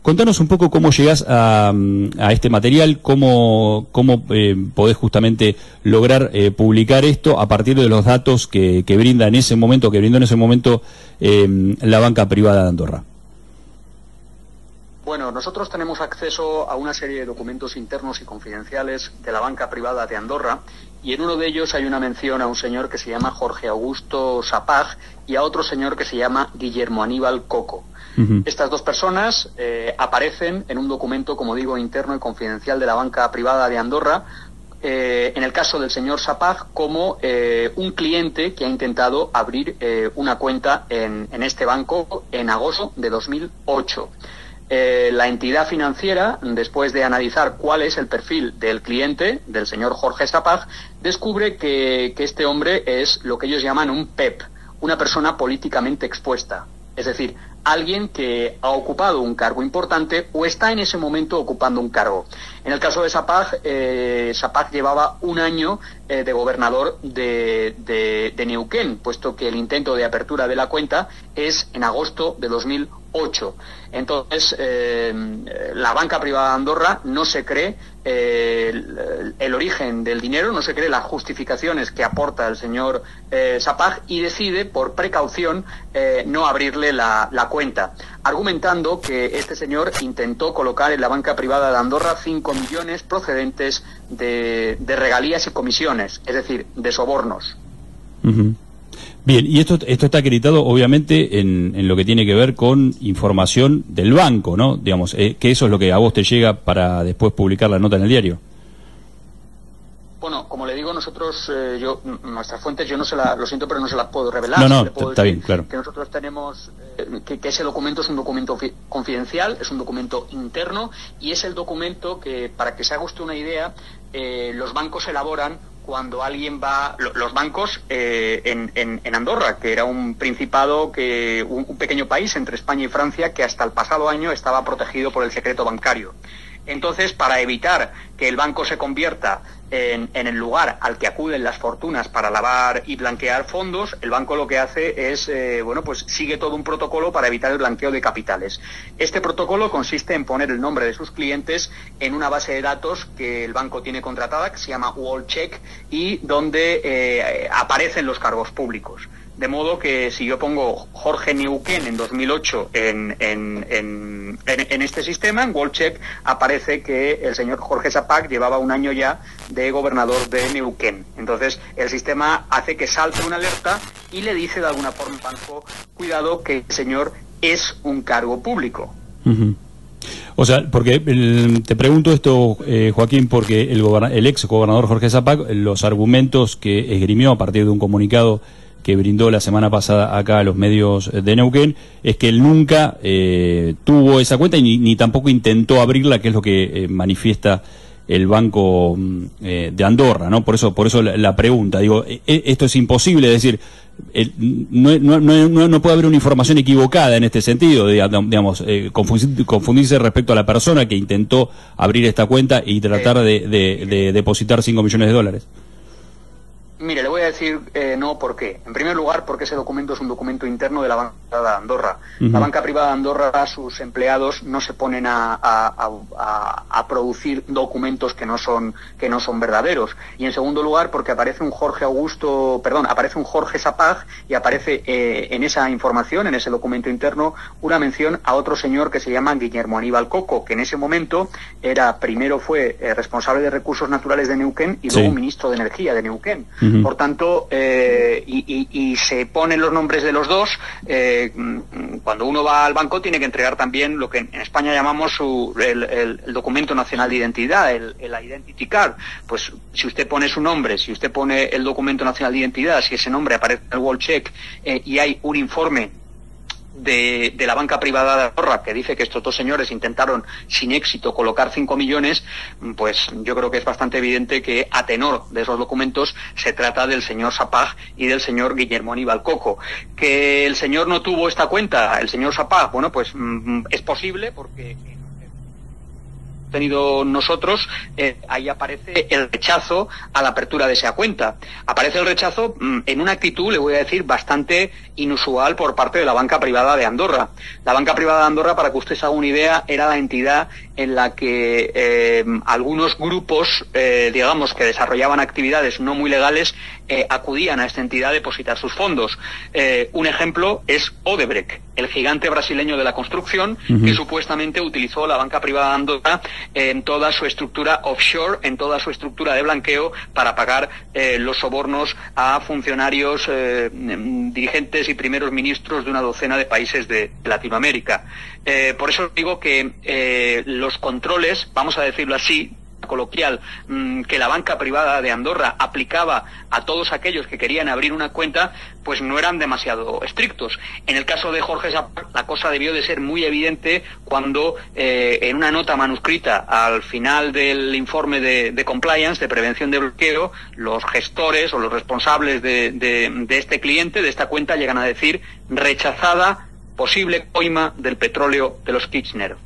Contanos un poco cómo llegás a este material, cómo podés justamente lograr publicar esto a partir de los datos que brindó en ese momento la banca privada de Andorra. Bueno, nosotros tenemos acceso a una serie de documentos internos y confidenciales de la banca privada de Andorra, y en uno de ellos hay una mención a un señor que se llama Jorge Augusto Sapag y a otro señor que se llama Guillermo Aníbal Coco. Estas dos personas aparecen en un documento, como digo, interno y confidencial de la banca privada de Andorra, en el caso del señor Sapag, como un cliente que ha intentado abrir una cuenta en este banco en agosto de 2008. La entidad financiera, después de analizar cuál es el perfil del cliente, del señor Jorge Sapag, descubre que este hombre es lo que ellos llaman un PEP, una persona políticamente expuesta. Es decir, alguien que ha ocupado un cargo importante o está en ese momento ocupando un cargo. En el caso de Sapag, Sapag llevaba un año de gobernador de Neuquén, puesto que el intento de apertura de la cuenta es en agosto de 2008. Entonces, la banca privada de Andorra no se cree el origen del dinero, no se cree las justificaciones que aporta el señor Sapag, y decide, por precaución, no abrirle la cuenta, argumentando que este señor intentó colocar en la banca privada de Andorra 5 millones procedentes de regalías y comisiones, es decir, de sobornos. Bien, y esto está acreditado obviamente en lo que tiene que ver con información del banco, ¿no? Digamos, que eso es lo que a vos te llega para después publicar la nota en el diario. Bueno, como le digo, nosotros, nuestras fuentes, yo no se lo siento, pero no se las puedo revelar. No, le puedo está decir bien, claro. Que nosotros tenemos, que ese documento es un documento confidencial, es un documento interno, y es el documento que, para que se haga usted una idea, los bancos elaboran cuando alguien va, los bancos en Andorra, que era un principado, un pequeño país entre España y Francia, que hasta el pasado año estaba protegido por el secreto bancario. Entonces, para evitar que el banco se convierta en el lugar al que acuden las fortunas para lavar y blanquear fondos, el banco lo que hace es, pues sigue todo un protocolo para evitar el blanqueo de capitales. Este protocolo consiste en poner el nombre de sus clientes en una base de datos que el banco tiene contratada, que se llama WallCheck, y donde aparecen los cargos públicos. De modo que si yo pongo Jorge Neuquén en 2008 en este sistema, en WallCheck, aparece que el señor Jorge Sapag llevaba un año ya de gobernador de Neuquén. Entonces, el sistema hace que salte una alerta y le dice de alguna forma al banco, cuidado, que el señor es un cargo público. O sea, porque te pregunto esto, Joaquín, porque el ex gobernador Jorge Sapag, los argumentos que esgrimió a partir de un comunicado que brindó la semana pasada acá a los medios de Neuquén, es que él nunca tuvo esa cuenta y ni tampoco intentó abrirla, que es lo que manifiesta el Banco de Andorra, ¿no? Por eso la pregunta. Digo, esto es imposible, es decir, no puede haber una información equivocada en este sentido, digamos, confundirse respecto a la persona que intentó abrir esta cuenta y tratar de depositar 5 millones de dólares. Mire, le voy a decir no por qué. En primer lugar, porque ese documento es un documento interno de la banca privada de Andorra. La banca privada de Andorra, sus empleados no se ponen a producir documentos que no son verdaderos. Y en segundo lugar, porque aparece un Jorge Sapag, y aparece en esa información, en ese documento interno, una mención a otro señor que se llama Guillermo Aníbal Coco, que en ese momento primero fue responsable de recursos naturales de Neuquén y luego ministro de Energía de Neuquén. Por tanto, y se ponen los nombres de los dos. Cuando uno va al banco tiene que entregar también lo que en España llamamos el documento nacional de identidad, el identity card. Pues si usted pone su nombre, si usted pone el documento nacional de identidad, si ese nombre aparece en el WallCheck y hay un informe de la banca privada de Andorra que dice que estos dos señores intentaron sin éxito colocar 5 millones, pues yo creo que es bastante evidente que a tenor de esos documentos se trata del señor Sapag y del señor Guillermo Aníbal Coco. Que el señor no tuvo esta cuenta, el señor Sapag, bueno, pues es posible porque tenido nosotros, ahí aparece el rechazo a la apertura de esa cuenta. Aparece el rechazo en una actitud, le voy a decir, bastante inusual por parte de la banca privada de Andorra. La banca privada de Andorra, para que usted se haga una idea, era la entidad en la que algunos grupos, digamos, que desarrollaban actividades no muy legales, acudían a esta entidad a depositar sus fondos. Un ejemplo es Odebrecht, el gigante brasileño de la construcción, que supuestamente utilizó la banca privada de Andorra en toda su estructura offshore, en toda su estructura de blanqueo, para pagar los sobornos a funcionarios, dirigentes y primeros ministros de una docena de países de Latinoamérica. Por eso digo que los controles, vamos a decirlo así, coloquial, que la banca privada de Andorra aplicaba a todos aquellos que querían abrir una cuenta, pues no eran demasiado estrictos. En el caso de Jorge Sapag, la cosa debió de ser muy evidente cuando en una nota manuscrita al final del informe de compliance, de prevención de bloqueo, los gestores o los responsables de este cliente, de esta cuenta, llegan a decir: rechazada posible coima del petróleo de los Kirchner.